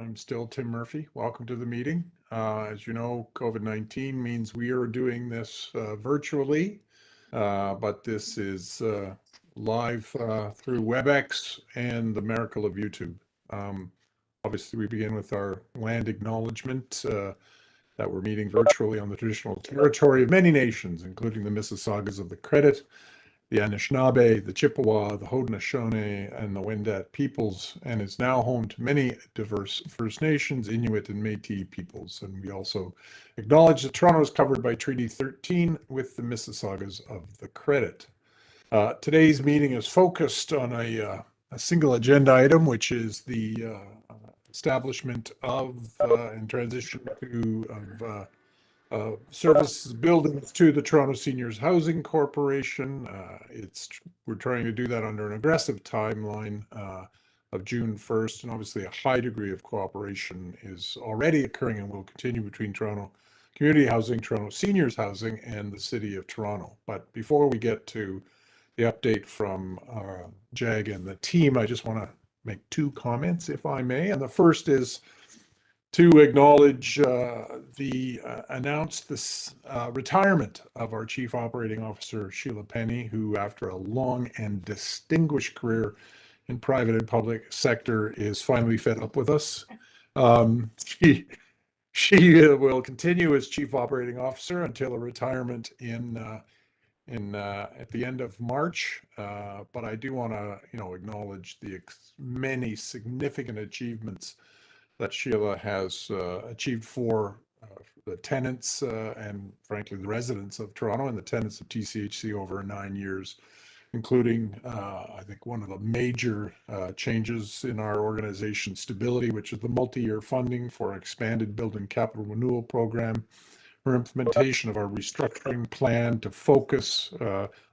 I'm still Tim Murphy. Welcome to the meeting. As you know, COVID-19 means we are doing this virtually, but this is live through WebEx and the miracle of YouTube. Obviously, we begin with our land acknowledgement that we're meeting virtually on the traditional territory of many nations, including the Mississaugas of the Credit, the Anishinaabe, the Chippewa, the Haudenosaunee, and the Wendat peoples, and is now home to many diverse First Nations, Inuit, and Métis peoples. And we also acknowledge that Toronto is covered by Treaty 13 with the Mississaugas of the Credit. Today's meeting is focused on a single agenda item, which is the establishment of and transition to services buildings to the Toronto Seniors Housing Corporation. We're trying to do that under an aggressive timeline of June 1st, and obviously a high degree of cooperation is already occurring and will continue between Toronto Community Housing, Toronto Seniors Housing, and the City of Toronto. But before we get to the update from Jag and the team, I just want to make two comments, if I may. And the first is to acknowledge announce this retirement of our Chief Operating Officer, Sheila Penny, who after a long and distinguished career in private and public sector is finally fed up with us. She will continue as Chief Operating Officer until a retirement at the end of March. But I do want to, acknowledge the many significant achievements that Sheila has achieved for the tenants and frankly the residents of Toronto and the tenants of TCHC over 9 years, including I think one of the major changes in our organization stability, which is the multi-year funding for expanded building capital renewal program, her implementation of our restructuring plan to focus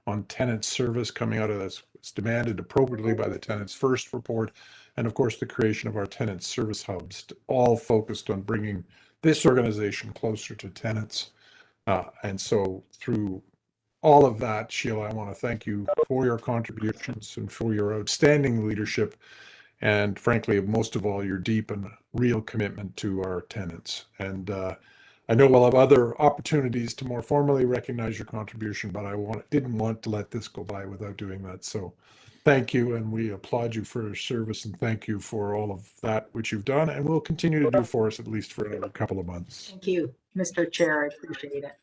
on tenant service coming out of this. It's demanded appropriately by the tenants first report, and of course the creation of our tenant service hubs, all focused on bringing this organization closer to tenants. And so through all of that, Sheila, I want to thank you for your contributions and for your outstanding leadership, and frankly, most of all, your deep and real commitment to our tenants. And I know we'll have other opportunities to more formally recognize your contribution, but I didn't want to let this go by without doing that. So thank you, and we applaud you for your service, and thank you for all of that which you've done and will continue to do for us at least for another couple of months. Thank you, Mr. Chair. I appreciate it.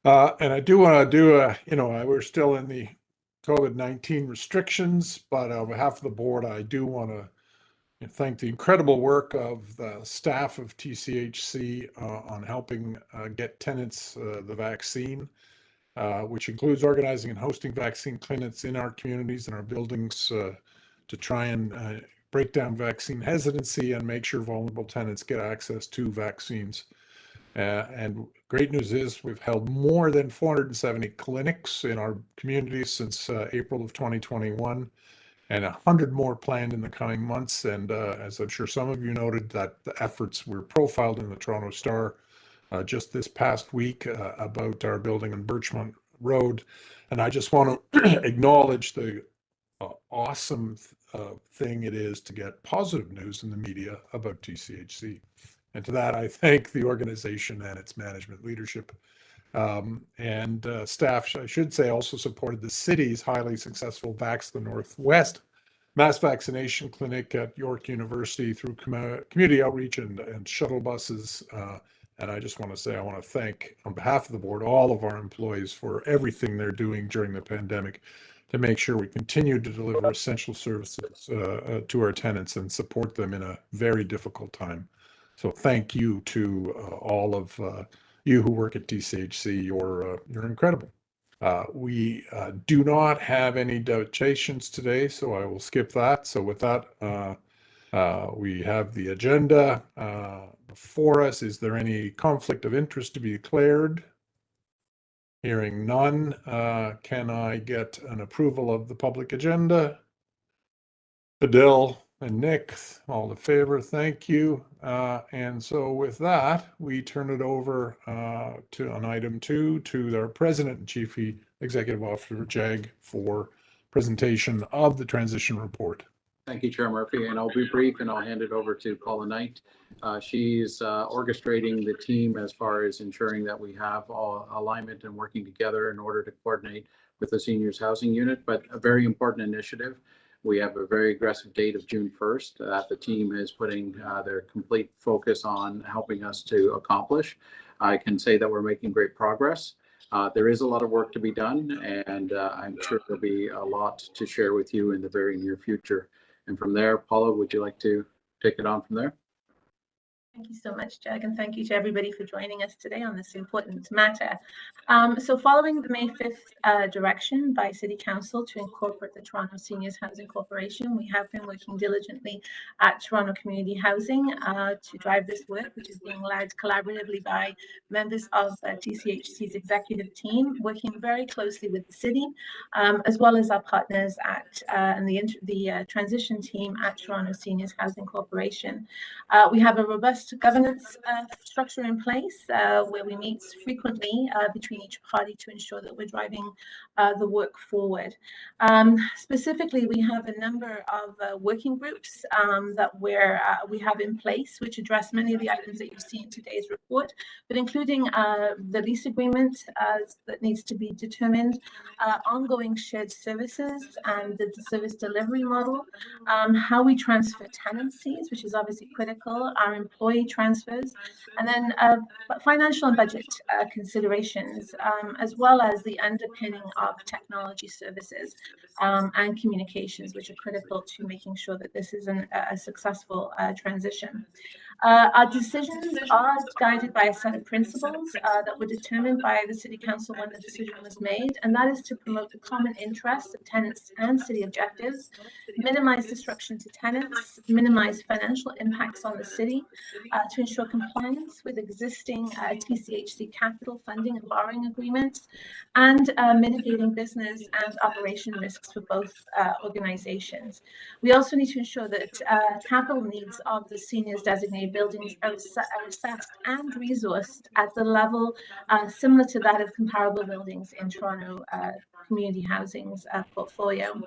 And I do want to do we're still in the COVID-19 restrictions, but on behalf of the board, I do want to thank the incredible work of the staff of TCHC on helping get tenants the vaccine, which includes organizing and hosting vaccine clinics in our communities and our buildings to try and break down vaccine hesitancy and make sure vulnerable tenants get access to vaccines. And great news is we've held more than 470 clinics in our communities since April of 2021. And 100 more planned in the coming months. And as I'm sure some of you noted, that the efforts were profiled in the Toronto Star just this past week about our building on Birchmont Road. And I just want to acknowledge the awesome thing it is to get positive news in the media about TCHC. And to that, I thank the organization and its management leadership. And staff, I should say, also supported the city's highly successful Vax the Northwest mass vaccination clinic at York University through community outreach and shuttle buses. And I just want to say, I want to thank, on behalf of the board, all of our employees for everything they're doing during the pandemic to make sure we continue to deliver essential services to our tenants and support them in a very difficult time. So thank you to all of you who work at TCHC. You're incredible. We do not have any dotations today, so I will skip that. So with that, we have the agenda before us. Is there any conflict of interest to be declared? Hearing none, can I get an approval of the public agenda? Adele and Nick, all in favor, thank you. And so with that, we turn it over on item 2 to our President and Chief Executive Officer, Jag, for presentation of the transition report. Thank you, Chair Murphy, and I'll be brief and I'll hand it over to Paula Knight. She's orchestrating the team as far as ensuring that we have all alignment and working together in order to coordinate with the seniors housing unit, but a very important initiative. We have a very aggressive date of June 1st that the team is putting their complete focus on helping us to accomplish. I can say that we're making great progress. There is a lot of work to be done, and I'm sure there'll be a lot to share with you in the very near future. And from there, Paula, would you like to take it on from there? Thank you so much, Jag, and thank you to everybody for joining us today on this important matter. So following the May 5th direction by City Council to incorporate the Toronto Seniors Housing Corporation, we have been working diligently at Toronto Community Housing to drive this work, which is being led collaboratively by members of TCHC's executive team, working very closely with the city, as well as our partners at and the transition team at Toronto Seniors Housing Corporation. We have a robust governance structure in place where we meet frequently between each party to ensure that we're driving the work forward. Specifically, we have a number of working groups that we have in place, which address many of the items that you see in today's report, but including the lease agreement that needs to be determined, ongoing shared services and the service delivery model, how we transfer tenancies, which is obviously critical, our employee transfers, and then financial and budget considerations, as well as the underpinning of technology services and communications, which are critical to making sure that this is a successful transition. Our decisions are guided by a set of principles that were determined by the City Council when the decision was made, and that is to promote the common interests of tenants and city objectives, minimize disruption to tenants, minimize financial impacts on the city, to ensure compliance with existing TCHC capital funding and borrowing agreements, and mitigating business and operation risks for both organizations. We also need to ensure that capital needs of the seniors designated buildings are assessed and resourced at the level similar to that of comparable buildings in Toronto Community Housing's portfolio.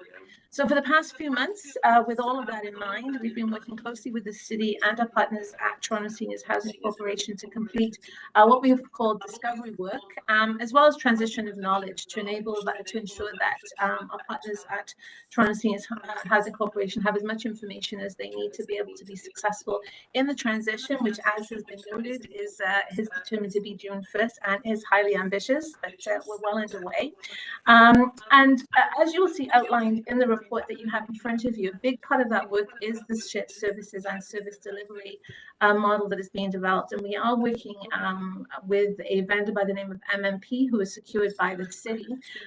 So for the past few months, with all of that in mind, we've been working closely with the city and our partners at Toronto Seniors Housing Corporation to complete what we've called discovery work, as well as transition of knowledge to enable that, to ensure that our partners at Toronto Seniors Housing Corporation have as much information as they need to be able to be successful in the transition, which, as has been noted, is determined to be June 1st and is highly ambitious, but we're well underway. And as you will see outlined in the report that you have in front of you, a big part of that work is the shared services and service delivery model that is being developed. And we are working with a vendor by the name of MMP, who is secured by the city.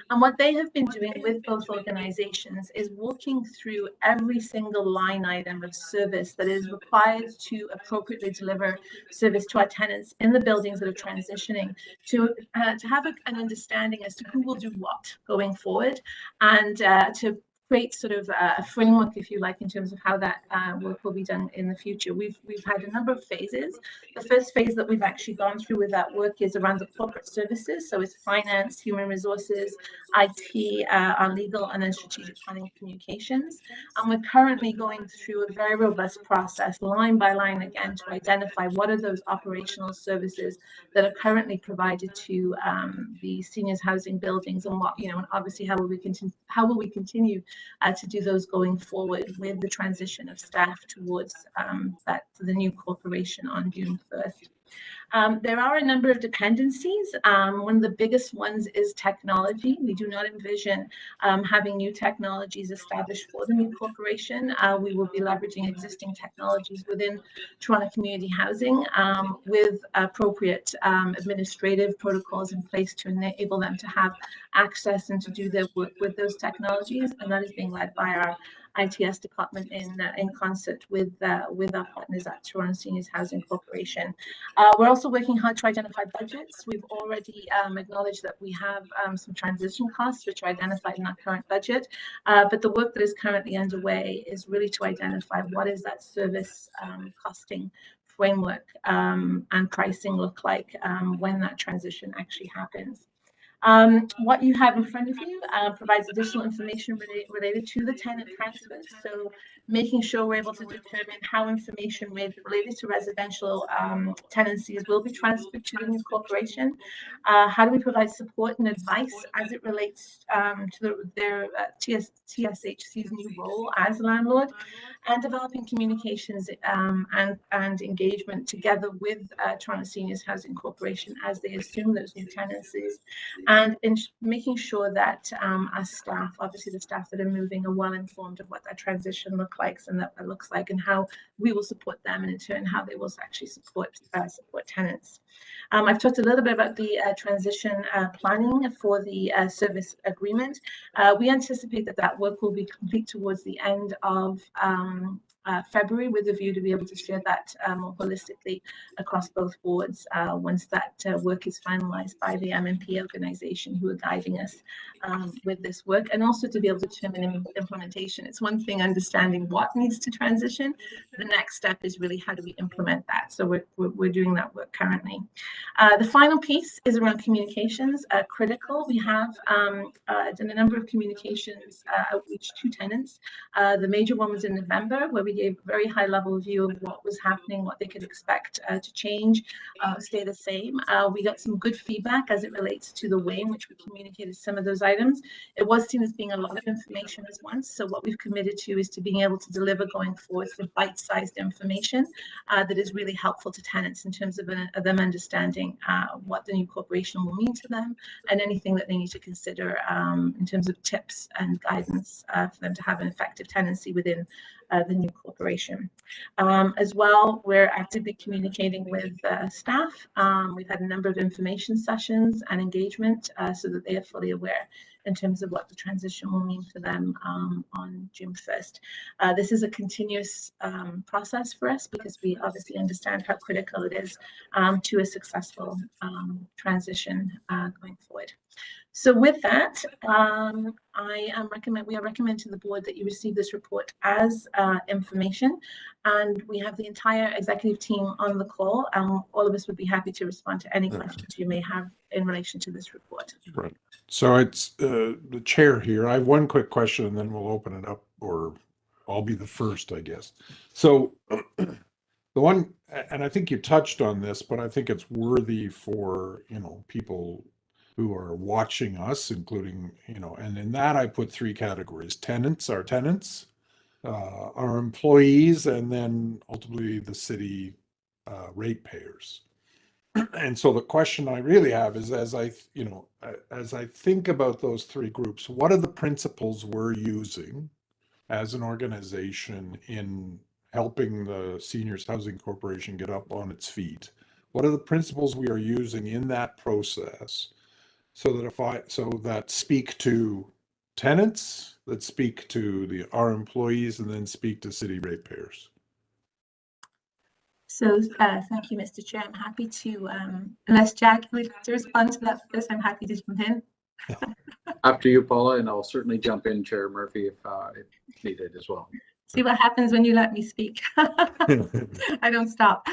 And what they have been doing with both organizations is walking through every single line item of service that is required to appropriately deliver service to our tenants in the buildings that are transitioning, to have an understanding as to who will do what going forward, and to create sort of a framework, if you like, in terms of how that work will be done in the future. We've had a number of phases. The first phase that we've actually gone through with that work is around the corporate services. So it's finance, human resources, IT, our legal, and then strategic planning communications. And we're currently going through a very robust process, line by line again, to identify what are those operational services that are currently provided to the seniors housing buildings, and what, and obviously how will we continue to do those going forward with the transition of staff towards the new corporation on June 1st. There are a number of dependencies. One of the biggest ones is technology. We do not envision having new technologies established for the new corporation. We will be leveraging existing technologies within Toronto Community Housing with appropriate administrative protocols in place to enable them to have access and to do their work with those technologies. And that is being led by our ITS department in concert with our partners at Toronto Seniors Housing Corporation. We're also working hard to identify budgets. We've already acknowledged that we have some transition costs which are identified in our current budget, but the work that is currently underway is really to identify what is that service costing framework and pricing look like when that transition actually happens. What you have in front of you provides additional information related to the tenant transfers. So making sure we're able to determine how information related to residential tenancies will be transferred to the new corporation. How do we provide support and advice as it relates to their TCHC's new role as landlord, and developing communications and engagement together with Toronto Seniors Housing Corporation as they assume those new tenancies, and in making sure that our staff, obviously the staff that are moving, are well informed of what that transition looks like and how we will support them, and in turn how they will actually support tenants. I've talked a little bit about the transition planning for the service agreement. We anticipate that work will be complete towards the end of February, with a view to be able to share that more holistically across both boards once that work is finalized by the MMP organization who are guiding us with this work, and also to be able to determine implementation. It's one thing understanding what needs to transition. The next step is really how do we implement that. So we're doing that work currently. The final piece is around communications, critical. We have done a number of communications outreach to tenants. The major one was in November, where we gave a very high level view of what was happening, what they could expect to change, stay the same. We got some good feedback as it relates to the way in which we communicated some of those items. It was seen as being a lot of information at once. So what we've committed to is to being able to deliver going forward for bite-sized information that is really helpful to tenants in terms of them understanding what the new corporation will mean to them, and anything that they need to consider in terms of tips and guidance for them to have an effective tenancy within the new corporation. As well, we're actively communicating with staff. We've had a number of information sessions and engagement so that they are fully aware in terms of what the transition will mean for them on June 1st. This is a continuous process for us because we obviously understand how critical it is to a successful transition going forward. So with that, we recommend to the board that you receive this report as information, and we have the entire executive team on the call. All of us would be happy to respond to any questions you may have in relation to this report. Right. So it's the chair here. I have one quick question, and then we'll open it up, or I'll be the first, I guess. So the one, and I think you touched on this, but I think it's worthy for, people who are watching us, including, and in that I put three categories: tenants, our tenants, our employees, and then ultimately the city ratepayers. And so the question I really have is, as I think about those three groups, what are the principles we're using as an organization in helping the Seniors Housing Corporation get up on its feet? What are the principles we are using in that process so that speak to tenants, that speak to our employees, and then speak to city ratepayers? So thank you, Mr. Chair. I'm happy to, unless Jack would like to respond to that first, I'm happy to jump in. After you, Paula, and I'll certainly jump in, Chair Murphy, if needed as well. See what happens when you let me speak. I don't stop.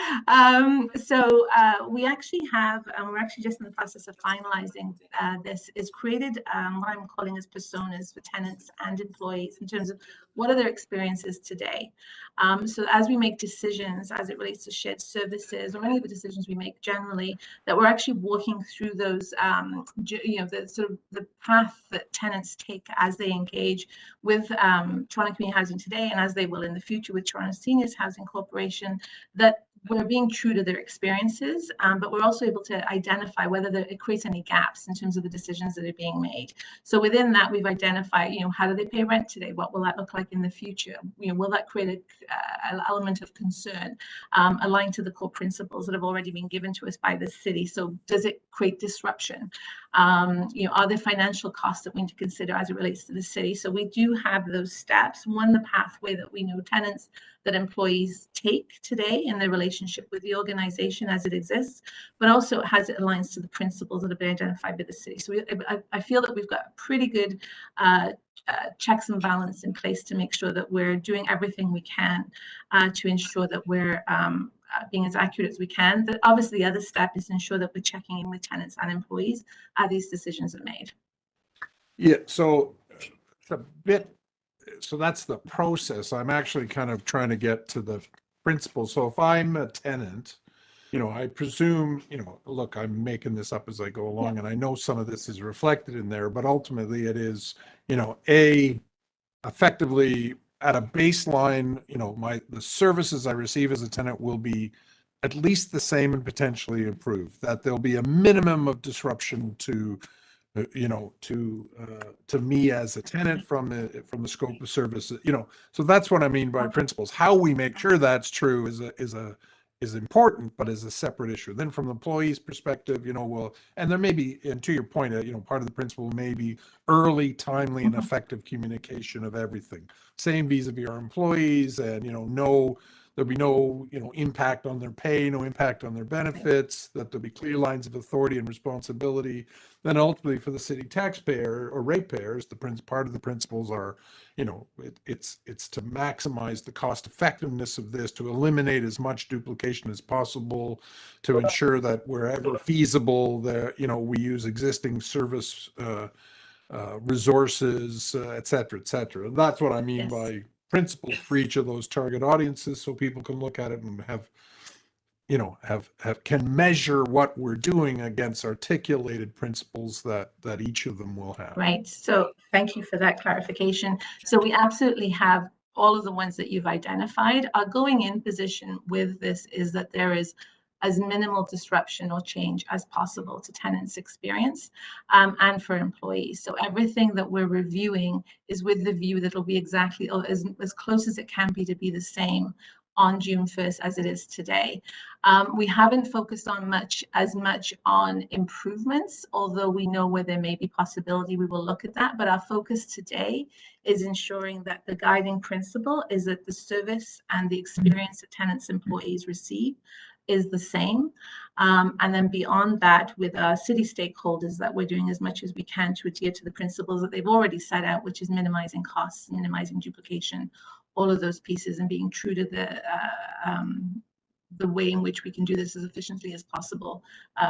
So we actually have, we're actually just in the process of finalizing this, is created what I'm calling as personas for tenants and employees in terms of what are their experiences today. So as we make decisions as it relates to shared services or any of the decisions we make generally, that we're actually walking through those, the sort of the path that tenants take as they engage with Toronto Community Housing today, and as they will in the future with Toronto Seniors Housing Corporation, that we're being true to their experiences, but we're also able to identify whether it creates any gaps in terms of the decisions that are being made. So within that, we've identified, how do they pay rent today? What will that look like in the future? Will that create an element of concern aligned to the core principles that have already been given to us by the city? So does it create disruption? Are there financial costs that we need to consider as it relates to the city? So we do have those steps. One, the pathway that we know tenants, that employees take today in their relationship with the organization as it exists, but also as it aligns to the principles that have been identified by the city. So I feel that we've got a pretty good checks and balance in place to make sure that we're doing everything we can to ensure that we're being as accurate as we can. But obviously, the other step is to ensure that we're checking in with tenants and employees as these decisions are made. Yeah, so it's a bit, so that's the process. I'm actually kind of trying to get to the principle. So if I'm a tenant, I presume, look, I'm making this up as I go along, and I know some of this is reflected in there, but ultimately it is, effectively at a baseline, the services I receive as a tenant will be at least the same and potentially improved, that there'll be a minimum of disruption to me as a tenant from the scope of services, so that's what I mean by principles. How we make sure that's true is important, but is a separate issue. Then from the employee's perspective, and there may be, and to your point, part of the principle may be early, timely, and effective communication of everything. Same vis-a-vis our employees, and, there'll be no, impact on their pay, no impact on their benefits, that there'll be clear lines of authority and responsibility. Then ultimately for the city taxpayer or ratepayers, part of the principles are, it's to maximize the cost effectiveness of this, to eliminate as much duplication as possible, to ensure that wherever feasible, we use existing service resources, et cetera, et cetera. And that's what I mean Yes. by principles for each of those target audiences, so people can look at it and can measure what we're doing against articulated principles that each of them will have. Right. So thank you for that clarification. So we absolutely have all of the ones that you've identified. Our going in position with this is that there is as minimal disruption or change as possible to tenants' experience and for employees. So everything that we're reviewing is with the view that it'll be exactly as close as it can be to be the same on June 1st as it is today. We haven't focused on as much on improvements, although we know where there may be possibility, we will look at that. But our focus today is ensuring that the guiding principle is that the service and the experience that tenants, employees receive is the same. And then beyond that, with our city stakeholders, that we're doing as much as we can to adhere to the principles that they've already set out, which is minimizing costs, minimizing duplication, all of those pieces, and being true to the way in which we can do this as efficiently as possible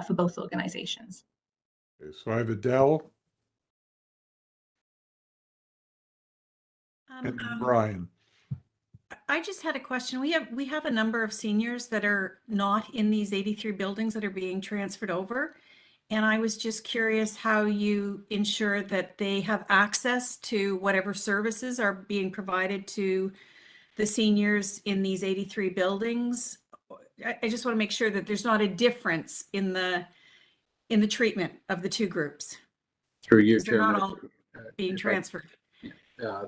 for both organizations. Okay, so I have Adele and Brian. I just had a question. We have a number of seniors that are not in these 83 buildings that are being transferred over. And I was just curious how you ensure that they have access to whatever services are being provided to the seniors in these 83 buildings. I just want to make sure that there's not a difference in the treatment of the two groups. Through you, They're not Chairman. all being transferred.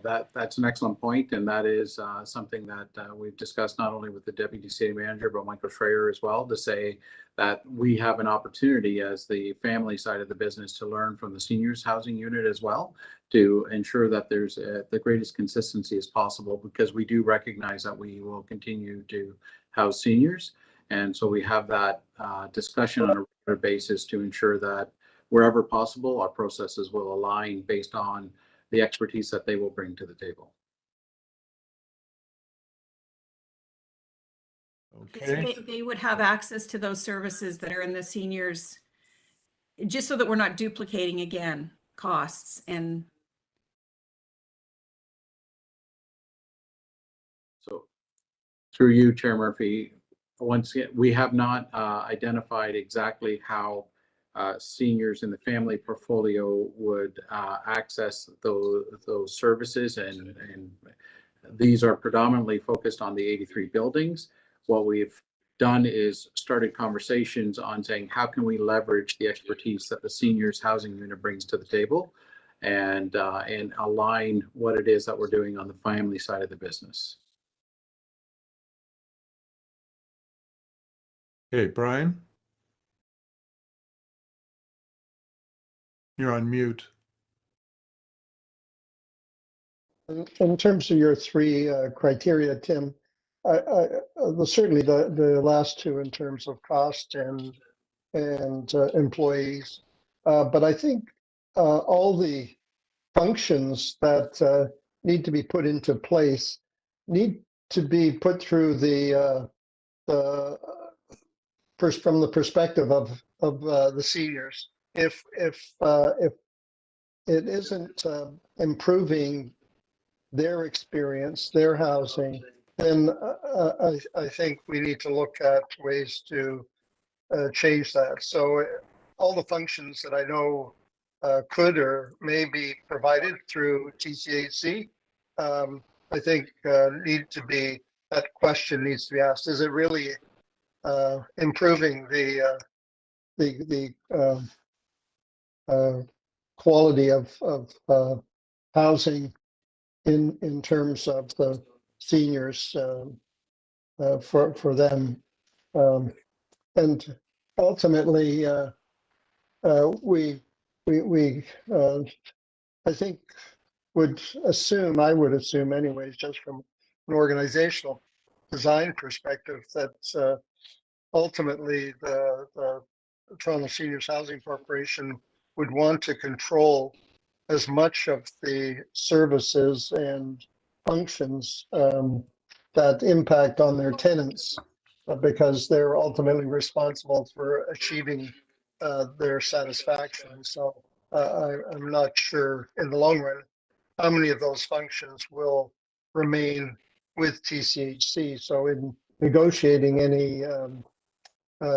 That's an excellent point, and that is something that we've discussed not only with the Deputy City Manager, but Michael Schreier as well, to say that we have an opportunity as the family side of the business to learn from the seniors housing unit as well, to ensure that there's the greatest consistency as possible, because we do recognize that we will continue to house seniors. And so we have that discussion on a regular basis to ensure that wherever possible, our processes will align based on the expertise that they will bring to the table. Okay. So they would have access to those services that are in the seniors, just so that we're not duplicating again costs. And so through you, Chair Murphy, once again, we have not identified exactly how seniors in the family portfolio would access those services, and these are predominantly focused on the 83 buildings. What we've done is started conversations on saying, how can we leverage the expertise that the seniors housing unit brings to the table, and align what it is that we're doing on the family side of the business. Okay, Brian, you're on mute. In terms of your three criteria, Tim, certainly the last two in terms of cost and employees, but I think all the functions that need to be put into place need to be put through the the from the perspective of the seniors. If it isn't improving their experience, their housing, then I think we need to look at ways to change that. So all the functions that I know could or may be provided through TCHC, I think need to be, that question needs to be asked. Is it really improving the quality of housing in terms of the seniors for them, and ultimately we I think I would assume anyways, just from an organizational design perspective, that ultimately the Toronto Seniors Housing Corporation would want to control as much of the services and functions that impact on their tenants, because they're ultimately responsible for achieving their satisfaction. So I'm not sure in the long run how many of those functions will remain with TCHC. So in negotiating any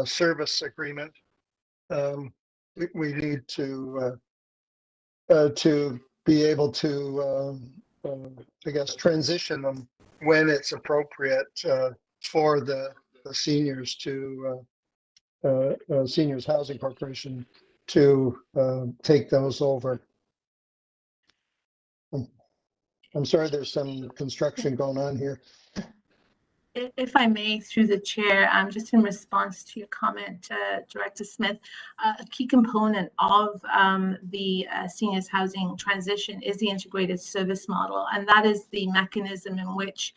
service agreement, we need to be able to, I guess, transition them when it's appropriate for the seniors to Seniors Housing Corporation to take those over. I'm sorry, there's some construction going on here. If I may, through the chair, just in response to your comment, Director Smith, a key component of the seniors housing transition is the integrated service model, and that is the mechanism in which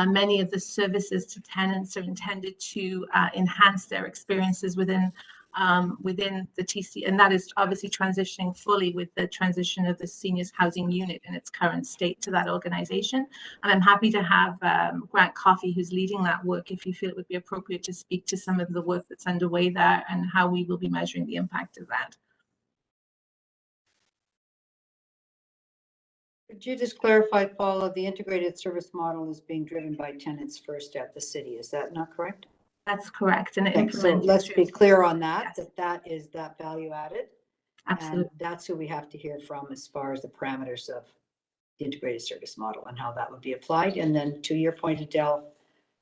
many of the services to tenants are intended to enhance their experiences within the TC, and that is obviously transitioning fully with the transition of the seniors housing unit in its current state to that organization. And I'm happy to have Grant Coffey, who's leading that work, if you feel it would be appropriate to speak to some of the work that's underway there and how we will be measuring the impact of that. Could you just clarify, Paula, the integrated service model is being driven by tenants first at the city, is that not correct? That's correct. And So let's be clear on that, Yes. that is that value added. Absolutely. And that's who we have to hear from as far as the parameters of the integrated service model and how that would be applied. And then to your point, Adele,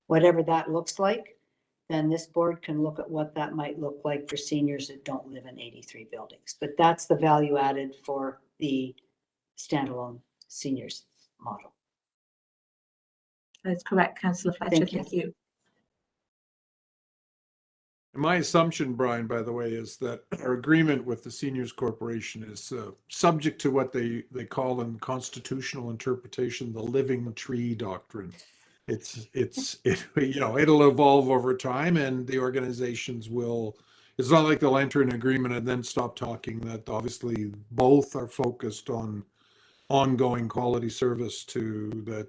whatever that looks like, then this board can look at what that might look like for seniors that don't live in 83 buildings. But that's the value added for the standalone seniors model. That's correct, Councillor Fletcher. Thank you. My assumption, Brian, by the way, is that our agreement with the Seniors Corporation is subject to what they call in constitutional interpretation the living tree doctrine. It'll evolve over time, and the organizations will. It's not like they'll enter an agreement and then stop talking. That obviously both are focused on ongoing quality service to the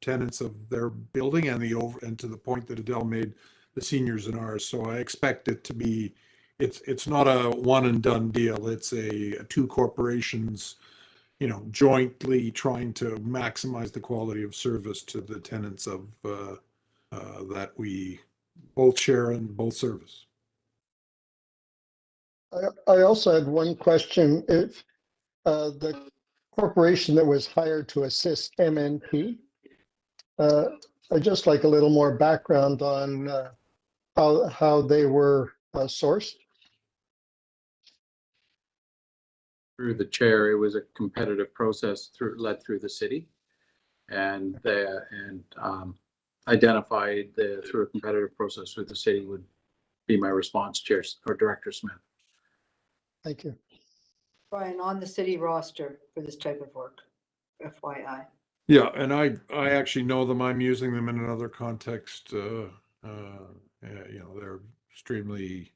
tenants of their building and to the point that Adele made, the seniors in ours. So I expect it to be, it's not a one and done deal. It's a two corporations, jointly trying to maximize the quality of service to the tenants of that we both share and both service. I also had one question. If the corporation that was hired to assist MNP, I'd just like a little more background on how they were sourced. Through the chair, it was a competitive process led through the city, and identified through a competitive process with the city would be my response, Chair or Director Smith. Thank you. Brian, on the city roster for this type of work, FYI. Yeah, and I actually know them. I'm using them in another context. They're extremely.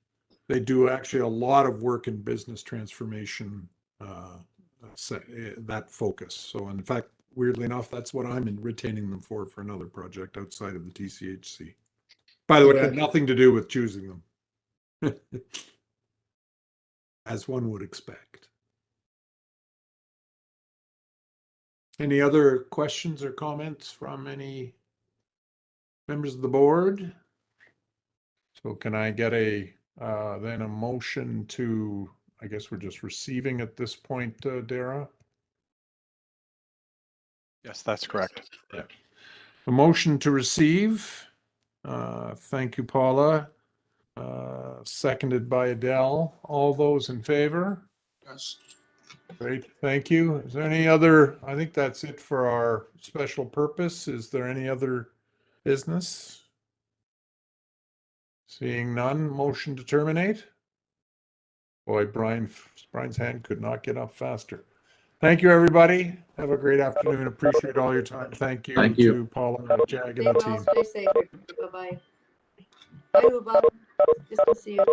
They do actually a lot of work in business transformation. That focus. So in fact, weirdly enough, that's what I'm retaining them for another project outside of the TCHC. By the way, it had Correct. nothing to do with choosing them. As one would expect. Any other questions or comments from any members of the board? So can I get then a motion to, I guess we're just receiving at this point, Dara? Yes, that's correct. Yeah. A motion to receive. Thank you, Paula. Seconded by Adele. All those in favor? Yes. Great, thank you. Is there any other, I think that's it for our special purpose. Is there any other business? Seeing none, motion to terminate? Boy, Brian's hand could not get up faster. Thank you, everybody. Have a great afternoon. Appreciate all your time. Thank you Thank you. to Paula, Jag, Stay and the well, team. stay safe. Bye-bye. Bye, Uba. Just to see you.